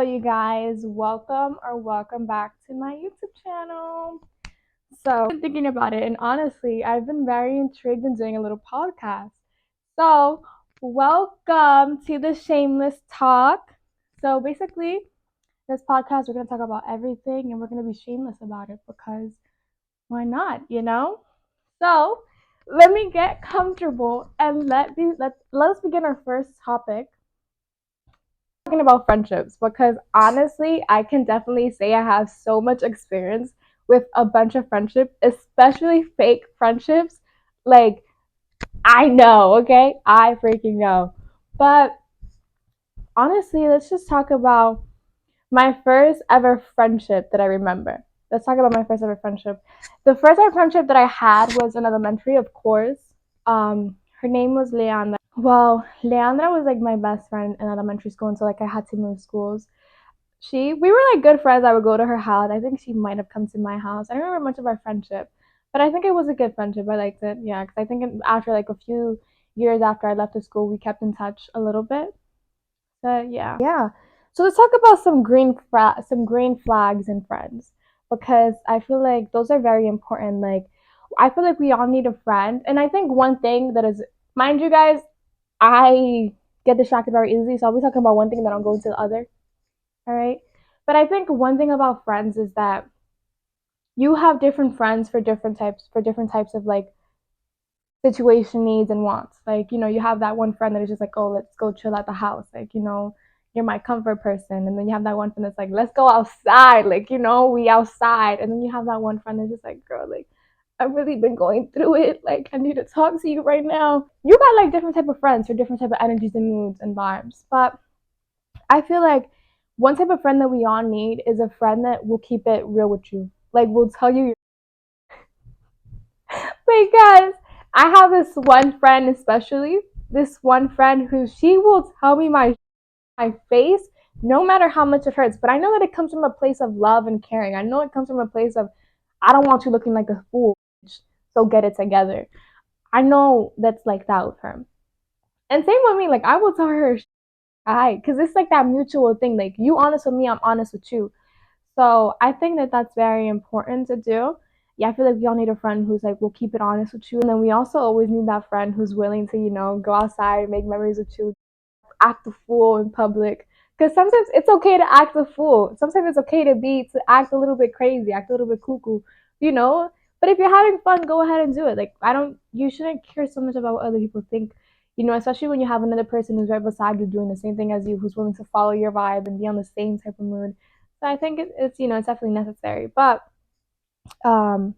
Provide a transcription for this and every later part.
you guys. Welcome back to my YouTube channel. I've been thinking about it, and honestly, I've been very intrigued in doing a little podcast. So, welcome to the Shameless Talk. Basically, this podcast, we're going to talk about everything and we're going to be shameless about it because why not? So, let me get comfortable and let us begin our first topic talking about friendships because honestly, I can definitely say I have so much experience with a bunch of friendships, especially fake friendships. Like, I know, okay? I freaking know. But honestly, let's just talk about my first ever friendship that I remember. Let's talk about my first ever friendship. The first ever friendship that I had was in elementary, of course. Her name was Leandra. Well, Leandra was like my best friend in elementary school until like I had to move schools. We were like good friends. I would go to her house. I think she might have come to my house. I don't remember much of our friendship, but I think it was a good friendship. I liked it. Yeah, because I think after like a few years after I left the school, we kept in touch a little bit. But yeah. So let's talk about some green flags in friends because I feel like those are very important. Like I feel like we all need a friend, and I think one thing that is, mind you guys, I get distracted very easily, so I'll be talking about one thing and then I'll go into the other. All right. But I think one thing about friends is that you have different friends for different types of like situation needs and wants. Like, you have that one friend that is just like, oh, let's go chill at the house. Like, you're my comfort person. And then you have that one friend that's like, let's go outside. Like, we outside. And then you have that one friend that's just like, girl, like, I've really been going through it. Like, I need to talk to you right now. You got like different type of friends for different type of energies and moods and vibes. But I feel like one type of friend that we all need is a friend that will keep it real with you. Like, will tell you because I have this one friend, especially this one friend who she will tell me my face, no matter how much it hurts. But I know that it comes from a place of love and caring. I know it comes from a place of I don't want you looking like a fool, so get it together. I know that's like that with her. And same with me. Like I will tell her, because it's like that mutual thing. Like you honest with me, I'm honest with you. So I think that that's very important to do. Yeah, I feel like we all need a friend who's like, we'll keep it honest with you. And then we also always need that friend who's willing to, go outside, make memories with you, act a fool in public. Because sometimes it's okay to act a fool. Sometimes it's okay to act a little bit crazy, act a little bit cuckoo, you know? But if you're having fun, go ahead and do it. Like, you shouldn't care so much about what other people think, especially when you have another person who's right beside you doing the same thing as you, who's willing to follow your vibe and be on the same type of mood. So I think it's definitely necessary. But um,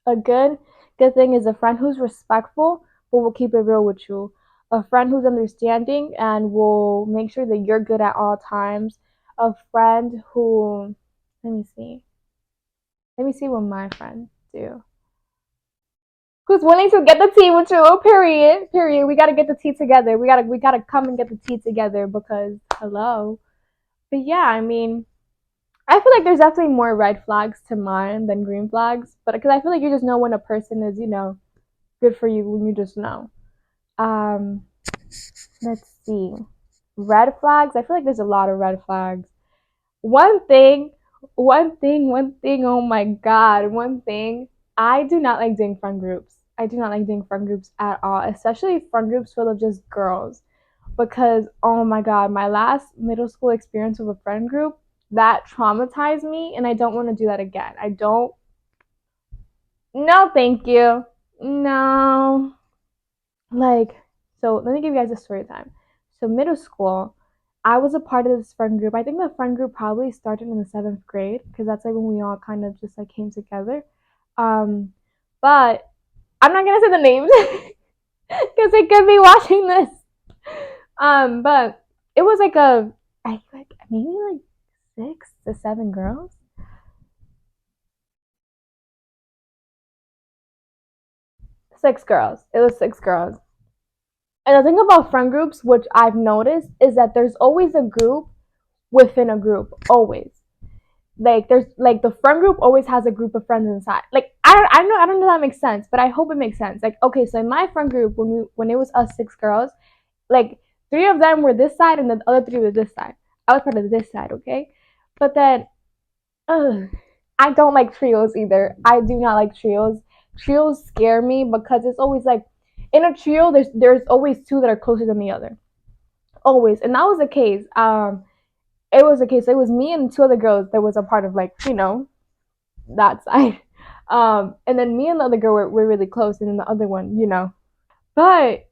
a good thing is a friend who's respectful but will keep it real with you. A friend who's understanding and will make sure that you're good at all times. A friend who let me see. Let me see what my friends do. Who's willing to get the tea with you? Oh, period. Period. We gotta get the tea together. We gotta come and get the tea together because hello. But yeah, I mean, I feel like there's definitely more red flags to mine than green flags, but because I feel like you just know when a person is, good for you when you just know. Um, let's see. Red flags. I feel like there's a lot of red flags. One thing, one thing. Oh my god, one thing. I do not like doing friend groups. I do not like doing friend groups at all, especially friend groups full of just girls. Because oh my god, my last middle school experience with a friend group that traumatized me, and I don't want to do that again. I don't. No, thank you. No. Like, so let me give you guys a story time. So middle school, I was a part of this friend group. I think the friend group probably started in the seventh grade because that's like when we all kind of just like came together. Um, but I'm not gonna say the names because they could be watching this. But it was like I like maybe like 6 to 7 girls. 6 girls. It was 6 girls. And the thing about friend groups, which I've noticed, is that there's always a group within a group. Always. Like there's like the friend group always has a group of friends inside. Like I don't know if that makes sense, but I hope it makes sense. Like okay, so in my friend group when it was us 6 girls, like 3 of them were this side and the other 3 were this side. I was part of this side, okay? But then, ugh, I don't like trios either. I do not like trios. Trios scare me because it's always like in a trio, there's always two that are closer than the other, always, and that was the case. It was the case. It was me and two other girls that was a part of like that side, and then me and the other girl were really close, and then the other one. But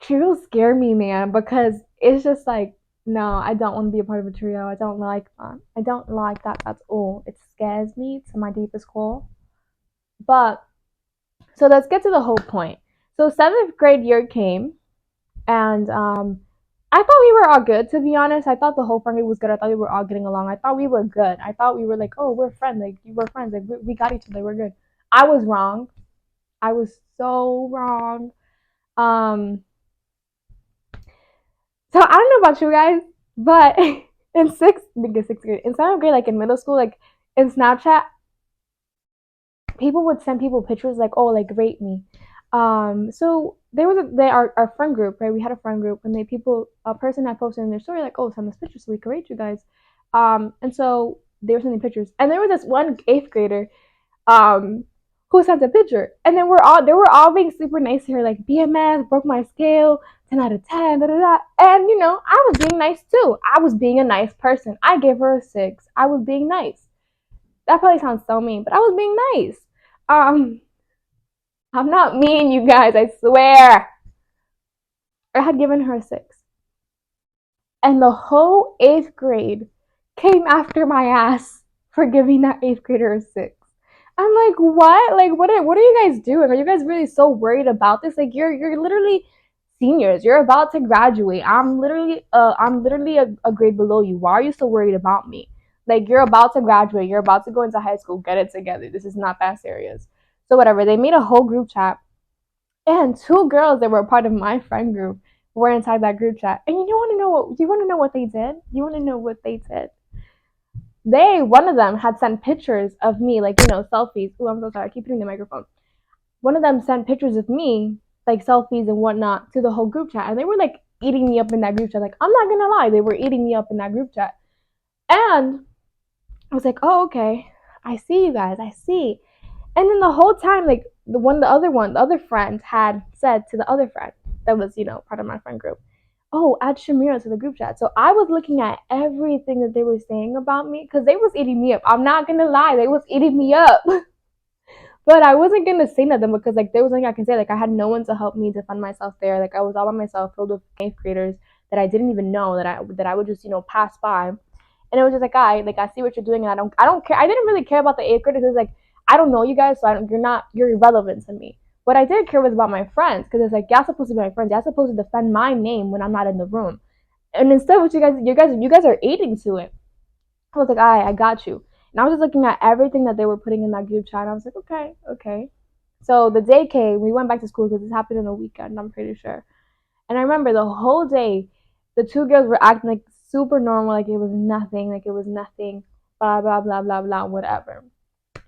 trios scare me, man, because it's just like, no, I don't want to be a part of a trio. I don't like that. I don't like that at all. It scares me to my deepest core. But so let's get to the whole point. So seventh grade year came, and I thought we were all good. To be honest, I thought the whole friend group was good. I thought we were all getting along. I thought we were good. I thought we were like, oh, we're friends. Like we're friends. Like we got each other. We're good. I was wrong. I was so wrong. Um, So I don't know about you guys, but in sixth grade, in seventh grade, like in middle school, like in Snapchat, people would send people pictures like, oh, like rate me. So there was our friend group, right? We had a friend group, and a person had posted in their story like, oh, send us pictures so we can rate you guys. And so they were sending pictures, and there was this one eighth grader um who sent a picture, and then they were all being super nice to her, like BMS broke my scale, 10 out of 10, da da da. And I was being nice too. I was being a nice person. I gave her a 6. I was being nice. That probably sounds so mean, but I was being nice. um I'm not mean, you guys, I swear. I had given her a 6, and the whole eighth grade came after my ass for giving that eighth grader a 6. I'm like, what? Like, what are you guys doing? Are you guys really so worried about this? Like, you're literally seniors. You're about to graduate. I'm literally a grade below you. Why are you so worried about me? Like, you're about to graduate. You're about to go into high school. Get it together. This is not that serious. So whatever. They made a whole group chat, and two girls that were a part of my friend group were inside that group chat. And you want to know what they did? You want to know what they did? One of them had sent pictures of me, like, selfies. Oh, I'm so sorry. I keep hitting the microphone. One of them sent pictures of me, like selfies and whatnot, to the whole group chat. And they were like eating me up in that group chat. Like, I'm not going to lie. They were eating me up in that group chat. And I was like, oh, okay. I see you guys. I see. And then the whole time, like, the other friend had said to the other friend that was, part of my friend group, oh, add Shamira to the group chat. So I was looking at everything that they were saying about me because they was eating me up. I'm not gonna lie, they was eating me up. But I wasn't gonna say nothing because like there was nothing I can say. Like I had no one to help me defend myself there. Like I was all by myself, filled with eighth graders that I didn't even know that I would just pass by. And it was just like, like I see what you're doing, and I don't care. I didn't really care about the eighth graders. It was like I don't know you guys, so you're irrelevant to me. What I did care was about my friends because it's like y'all supposed to be my friends. Y'all supposed to defend my name when I'm not in the room. And instead, what you guys are aiding to it. I was like, I got you. And I was just looking at everything that they were putting in that group chat. And I was like, okay, okay. So the day came, we went back to school because this happened in a weekend, I'm pretty sure. And I remember the whole day, the two girls were acting like super normal, like it was nothing, blah, blah, blah, blah, blah, whatever.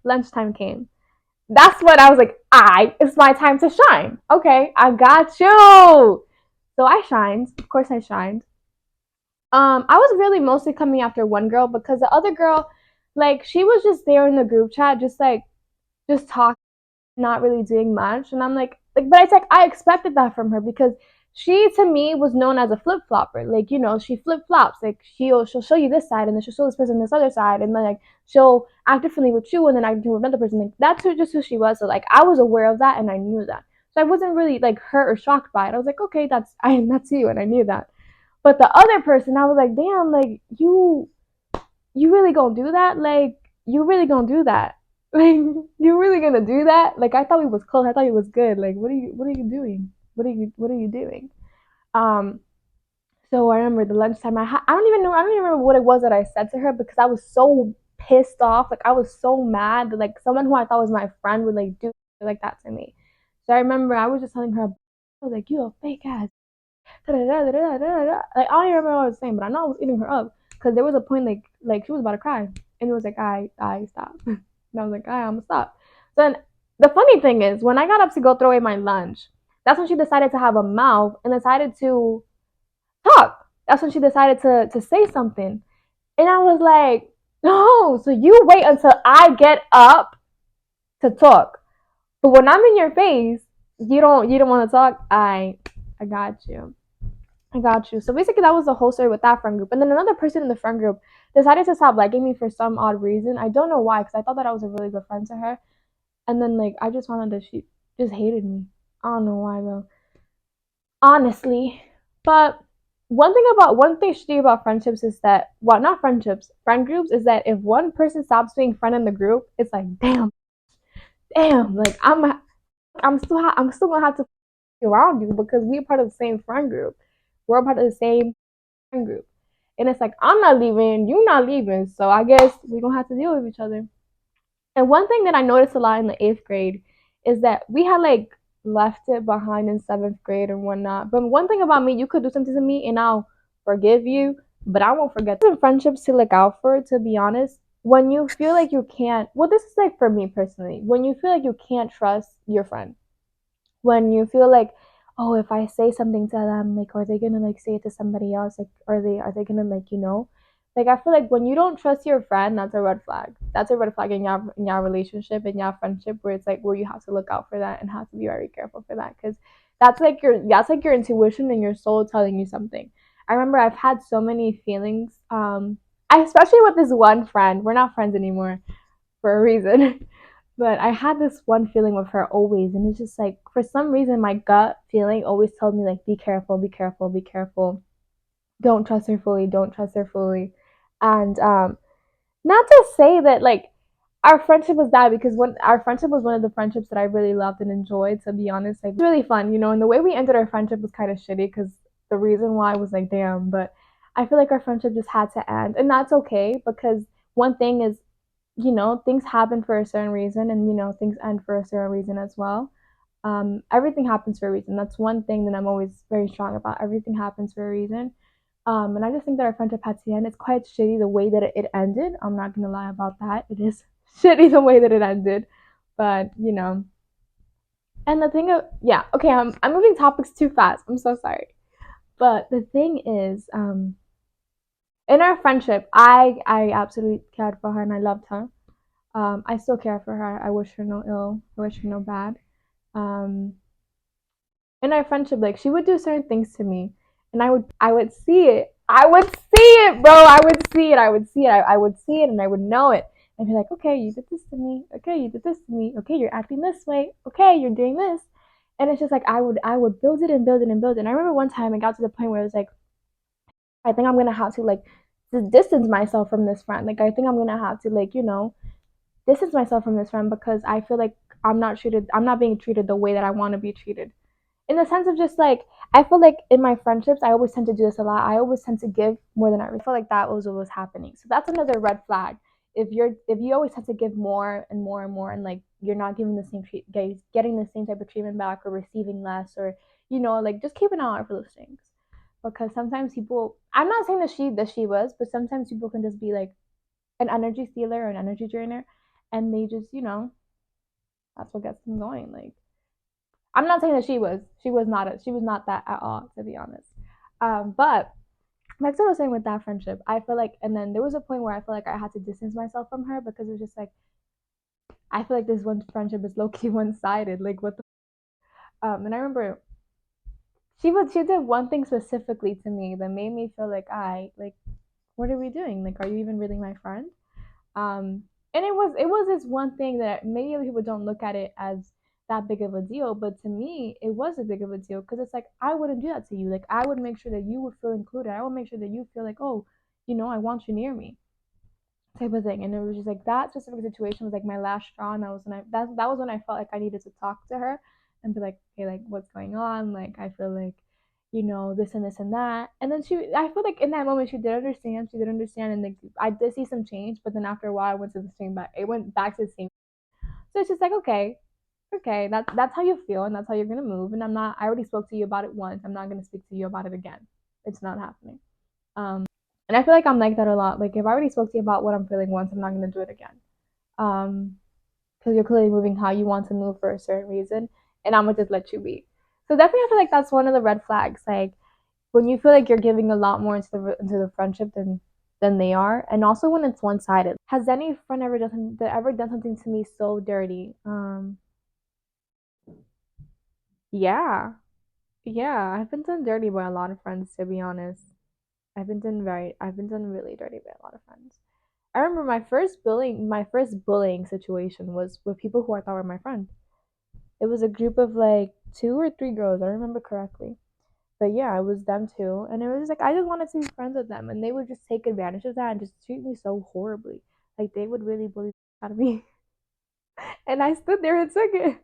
Lunchtime came. That's when I was like, it's my time to shine. Okay, I got you. So I shined. Of course I shined. I was really mostly coming after one girl because the other girl, like, she was just there in the group chat, just talking, not really doing much. And I'm like, but it's like I expected that from her because she to me was known as a flip flopper. Like, she flip flops. Like she'll show you this side and then she'll show this person this other side, and then like she'll act differently with you and then act differently with another person. Like that's just who she was. So like I was aware of that and I knew that. So I wasn't really like hurt or shocked by it. I was like, okay, that's you, and I knew that. But the other person, I was like, damn, like you really gonna do that? Like you really gonna do that? Like you really gonna do that? Like I thought we was close. I thought he was good. Like what are you doing? What are you doing? Um. So I remember the lunchtime. I don't even know. I don't even remember what it was that I said to her because I was so pissed off. Like I was so mad that like someone who I thought was my friend would like do like that to me. So I remember I was just telling her, I was like, you a fake ass. Like I don't even remember what I was saying, but I know I was eating her up because there was a point like she was about to cry, and it was like I stop, and I was like I'm gonna stop. So then the funny thing is when I got up to go throw away my lunch, that's when she decided to have a mouth and decided to talk. that's when she decided to say something. And I was like, no, so you wait until I get up to talk. But when I'm in your face, you don't want to talk. I got you. I got you. So basically that was the whole story with that friend group. And then another person in the friend group decided to stop liking me for some odd reason. I don't know why, because I thought that I was a really good friend to her. And then like I just found out that she just hated me. I don't know why though. Honestly. But one thing shitty about friendships is that, well, not friendships, friend groups, is that if one person stops being friend in the group, it's like damn, like I'm still gonna have to be around you because we're part of the same friend group. We're part of the same friend group. And it's like I'm not leaving, you're not leaving, so I guess we're gonna have to deal with each other. And one thing that I noticed a lot in the eighth grade is that we had like left it behind in seventh grade and whatnot. But one thing about me, you could do something to me and I'll forgive you, but I won't forget. Some friendships to look out for, to be honest. When you feel like you can't, well, this is like for me personally, when you feel like you can't trust your friend, when you feel like, oh, if I say something to them, like, are they gonna like say it to somebody else? Like, are they gonna like, like I feel like when you don't trust your friend, that's a red flag. That's a red flag in your relationship, in your friendship, where it's like where you have to look out for that and have to be very careful for that, because that's like your intuition and your soul telling you something. I remember I've had so many feelings. I especially with this one friend. We're not friends anymore for a reason. But I had this one feeling with her always, and it's just like for some reason my gut feeling always told me like be careful, be careful, be careful. Don't trust her fully, don't trust her fully. And not to say that like our friendship was bad, because when our friendship was one of the friendships that I really loved and enjoyed, to be honest. Like it was really fun, and the way we ended our friendship was kind of shitty because the reason why was like damn, but I feel like our friendship just had to end, and that's okay because one thing is, things happen for a certain reason, and things end for a certain reason as well. Everything happens for a reason. That's one thing that I'm always very strong about. Everything happens for a reason. And I just think that our friendship had to end. It's quite shitty the way that it ended. I'm not gonna lie about that. It is shitty the way that it ended, but And the thing of yeah, okay, I'm moving topics too fast. I'm so sorry. But the thing is, in our friendship, I absolutely cared for her and I loved her. I still care for her. I wish her no ill. I wish her no bad. Um, in our friendship, like she would do certain things to me, and I would see it. I would see it, bro. I would see it. I would see it. I would see it, and I would know it. I'd be like, okay, you did this to me. Okay, you did this to me. Okay, you're acting this way. Okay, you're doing this, and it's just like I would build it and build it and build it. And I remember one time it got to the point where it was like, I think I'm gonna have to like distance myself from this friend. Like I think I'm gonna have to like distance myself from this friend because I feel like I'm not being treated the way that I want to be treated. In the sense of just like, I feel like in my friendships, I always tend to do this a lot. I always tend to give more than I feel like that was what was happening. So that's another red flag. If you always tend to give more and more and more, and like you're not giving the same getting the same type of treatment back, or receiving less, or like just keep an eye out for those things. Because sometimes people, I'm not saying that she was, but sometimes people can just be like an energy stealer or an energy drainer, and they just that's what gets them going. Like I'm not saying that she was not that at all, to be honest. But like I was saying with that friendship, I feel like, and then there was a point where I feel like I had to distance myself from her because it was just like I feel like this one friendship is low key one sided. Like what the and I remember she did one thing specifically to me that made me feel like I like what are we doing? Like are you even really my friend? And it was this one thing that maybe people don't look at it as that big of a deal, but to me it was a big of a deal because it's like I wouldn't do that to you. Like I would make sure that you would feel included. I would make sure that you feel like, oh, I want you near me, type of thing. And it was just like that specific situation was like my last straw, and that was when I felt like I needed to talk to her and be like, hey, like what's going on? Like I feel like this and this and that. And then I feel like in that moment she did understand. She did understand, and like I did see some change. But then after a while, I went to the same back. It went back to the same. So it's just like okay, that's how you feel, and that's how you're gonna move. And I'm not. I already spoke to you about it once. I'm not gonna speak to you about it again. It's not happening. And I feel like I'm like that a lot. Like if I already spoke to you about what I'm feeling once, I'm not gonna do it again. Um, because you're clearly moving how you want to move for a certain reason, and I'm gonna just let you be. So definitely, I feel like that's one of the red flags. Like when you feel like you're giving a lot more into the friendship than they are, and also when it's one sided. Has any friend ever done something to me so dirty? Yeah, yeah. I've been done dirty by a lot of friends, to be honest. I've been done really dirty by a lot of friends. I remember my first bullying situation was with people who I thought were my friend. It was a group of like two or three girls, I remember correctly. But yeah, it was them too. And it was just like I just wanted to be friends with them, and they would just take advantage of that and just treat me so horribly. Like they would really bully the out of me. And I stood there and took it.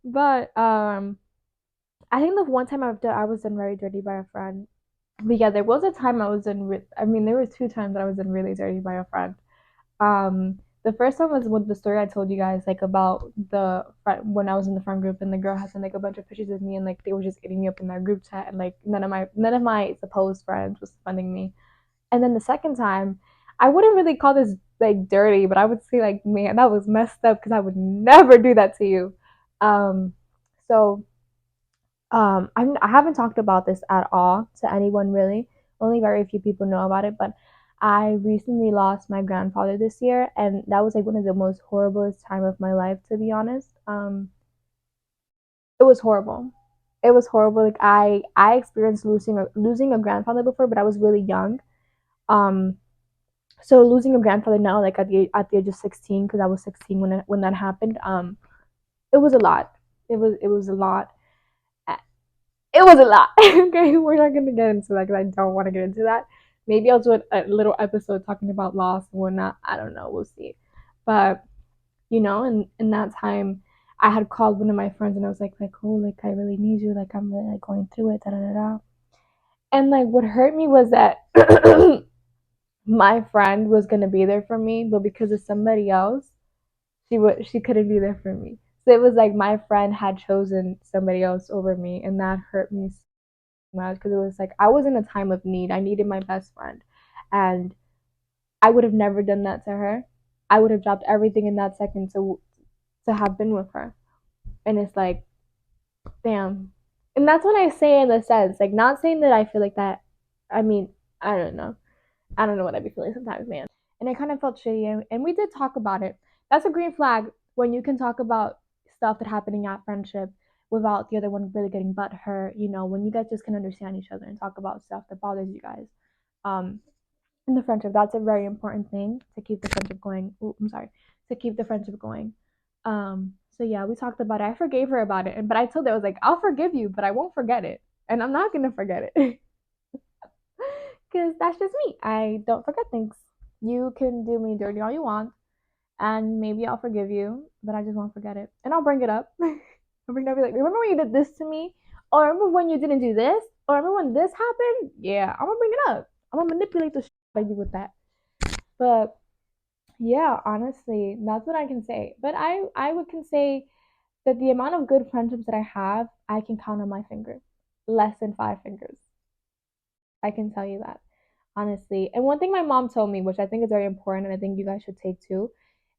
But I think the one time I was done very dirty by a friend. But yeah, there was a time I was in I mean there were two times that I was done really dirty by a friend. The first time was with the story I told you guys, like about the when I was in the friend group and the girl had sent like a bunch of pictures of me and like they were just getting me up in that group chat and like none of my supposed friends was funding me. And then the second time, I wouldn't really call this like dirty, but I would say like, man, that was messed up because I would never do that to you. Um, so I haven't talked about this at all to anyone really. Only very few people know about it, but I recently lost my grandfather this year, and that was like one of the most horriblest time of my life, to be honest. It was horrible. It was horrible. Like I experienced losing a grandfather before, but I was really young. Um, so losing a grandfather now, like at the age of 16, because I was 16 when that happened. It was a lot. It was a lot. It was a lot. Okay, we're not gonna get into that because I don't want to get into that. Maybe I'll do a little episode talking about loss and whatnot. I don't know. We'll see. But in that time, I had called one of my friends and I was like, oh, like I really need you. Like I'm really like going through it. Da da da da. And like what hurt me was that my friend was gonna be there for me, but because of somebody else, she couldn't be there for me. So it was like my friend had chosen somebody else over me, and that hurt me so much because it was like I was in a time of need. I needed my best friend, and I would have never done that to her. I would have dropped everything in that second to have been with her. And it's like, damn. And that's what I say in the sense, like not saying that I feel like that. I mean, I don't know. I don't know what I'd be feeling sometimes, man. And I kind of felt shitty, and we did talk about it. That's a green flag when you can talk about stuff that happening at friendship without the other one really getting butt hurt. When you guys just can understand each other and talk about stuff that bothers you guys. Um, in the friendship, that's a very important thing to keep the friendship going. Ooh, I'm sorry, to keep the friendship going. So yeah, we talked about it. I forgave her about it, but I told her I was like, I'll forgive you, but I won't forget it, and I'm not gonna forget it. Because that's just me. I don't forget things. You can do me dirty all you want, and maybe I'll forgive you, but I just won't forget it. And I'll bring it up. I'll bring it up, be like, remember when you did this to me? Or remember when you didn't do this? Or remember when this happened? Yeah, I'm gonna bring it up. I'm gonna manipulate the shit out of you with that. But yeah, honestly, that's what I can say. But I would can say that the amount of good friendships that I have, I can count on my finger. Less than five fingers. I can tell you that, honestly. And one thing my mom told me, which I think is very important, and I think you guys should take too,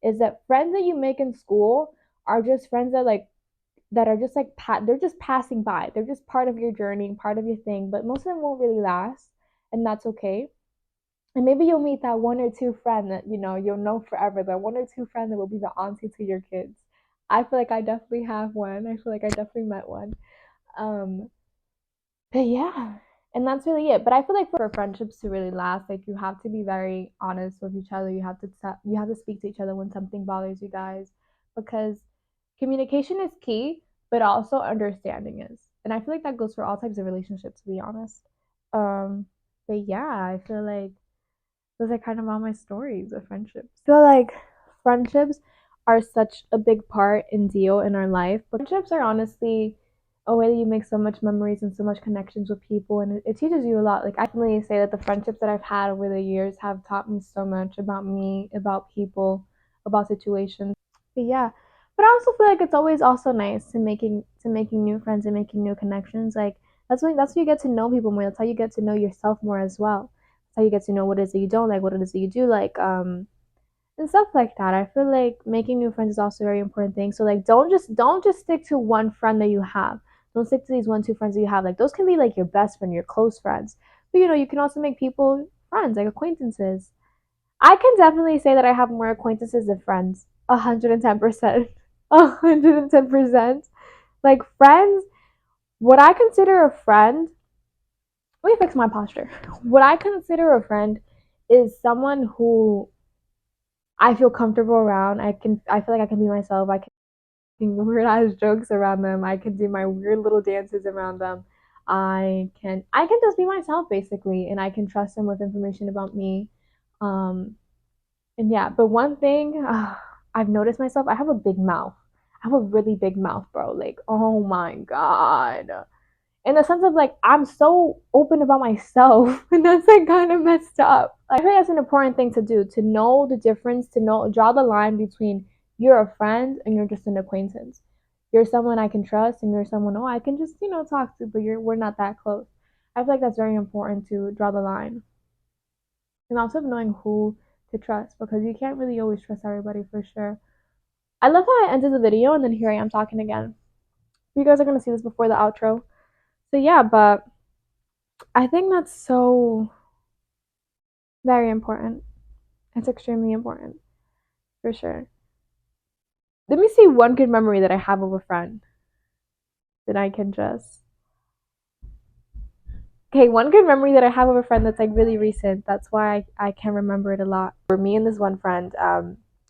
is that friends that you make in school are just friends that are just like they're just passing by. They're just part of your journey, part of your thing. But most of them won't really last, and that's okay. And maybe you'll meet that one or two friend that you'll know forever. That one or two friend that will be the auntie to your kids. I feel like I definitely have one. I feel like I definitely met one. Um, but yeah, and that's really it. But I feel like for friendships to really last, like you have to be very honest with each other. You have to speak to each other when something bothers you guys, because communication is key, but also understanding is. And I feel like that goes for all types of relationships, to be honest. Um, but yeah, I feel like those are kind of all my stories of friendships. I feel like friendships are such a big part and deal in our life. But friendships are honestly a way that you make so much memories and so much connections with people, and it teaches you a lot. Like I can really say that the friendships that I've had over the years have taught me so much about me, about people, about situations. But yeah, but I also feel like it's always also nice to making new friends and making new connections. Like that's when you get to know people more. That's how you get to know yourself more as well. That's how you get to know what it is that you don't like, what it is that you do like, and stuff like that. I feel like making new friends is also a very important thing. So like don't just stick to one friend that you have. Don't stick to these 1, 2 friends that you have. Like those can be like your best friend, your close friends. But you can also make people friends, like acquaintances. I can definitely say that I have more acquaintances than friends. 110%. 110%. Like friends, what I consider a friend, let me fix my posture. What I consider a friend is someone who I feel comfortable around. I feel like I can be myself. I can weird ass jokes around them. I can do my weird little dances around them. I can just be myself basically, and I can trust them with information about me. Um, and yeah, but one thing I've noticed myself, I have a big mouth. I have a really big mouth, bro. Like, oh my god. In the sense of like, I'm so open about myself, and that's like kind of messed up. Like, I think that's an important thing to do, to know the difference, to know, draw the line between you're a friend and you're just an acquaintance. You're someone I can trust, and you're someone, oh, I can just, talk to, but we're not that close. I feel like that's very important to draw the line. And also knowing who to trust, because you can't really always trust everybody for sure. I love how I ended the video and then here I am talking again. You guys are gonna see this before the outro. So yeah, but I think that's so very important. It's extremely important for sure. Let me see one good memory that I have of a friend that I can just. Okay, one good memory that I have of a friend that's like really recent. That's why I can remember it a lot. For me and this one friend,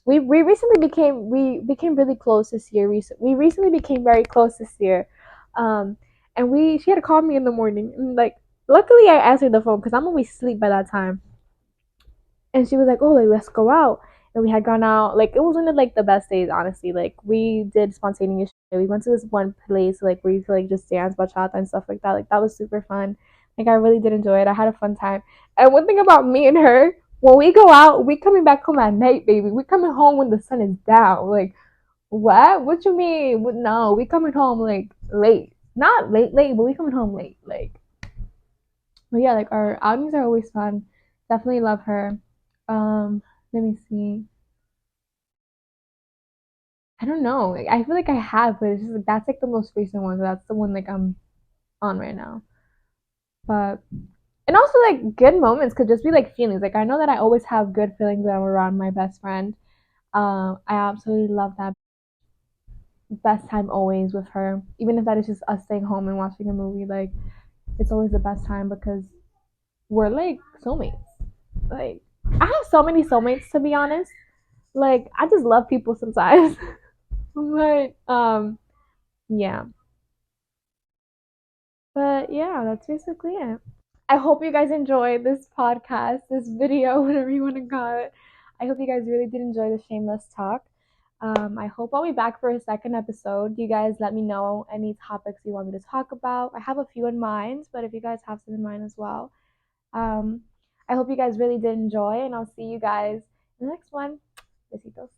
we recently became really close this year. We recently became very close this year, um, and we she had to call me in the morning. And like, luckily I answered the phone because I'm always asleep by that time. And she was like, "Oh, like let's go out." And we had gone out. Like it was one of like the best days, honestly. Like we did spontaneous shit. We went to this one place like where you could like just dance bachata and stuff like that. Like that was super fun. Like I really did enjoy it. I had a fun time. And one thing about me and her, when we go out, we coming back home at night, baby. We coming home when the sun is down. Like what? What you mean? No, we coming home like late. Not late, late, but we coming home late. Like, but yeah, like our outings are always fun. Definitely love her. Let me see. I don't know. Like, I feel like I have, but it's just like that's like the most recent one. So that's the one like I'm on right now. But and also like good moments could just be like feelings. Like I know that I always have good feelings when I'm around my best friend. I absolutely love that best time always with her. Even if that is just us staying home and watching a movie, like it's always the best time because we're like soulmates. Like I have so many soulmates to be honest. Like I just love people sometimes. But yeah. But yeah, that's basically it. I hope you guys enjoyed this podcast, this video, whatever you want to call it. I hope you guys really did enjoy the shameless talk. I hope I'll be back for a second episode. You guys let me know any topics you want me to talk about. I have a few in mind, but if you guys have some in mind as well. Um, I hope you guys really did enjoy, and I'll see you guys in the next one. Besitos.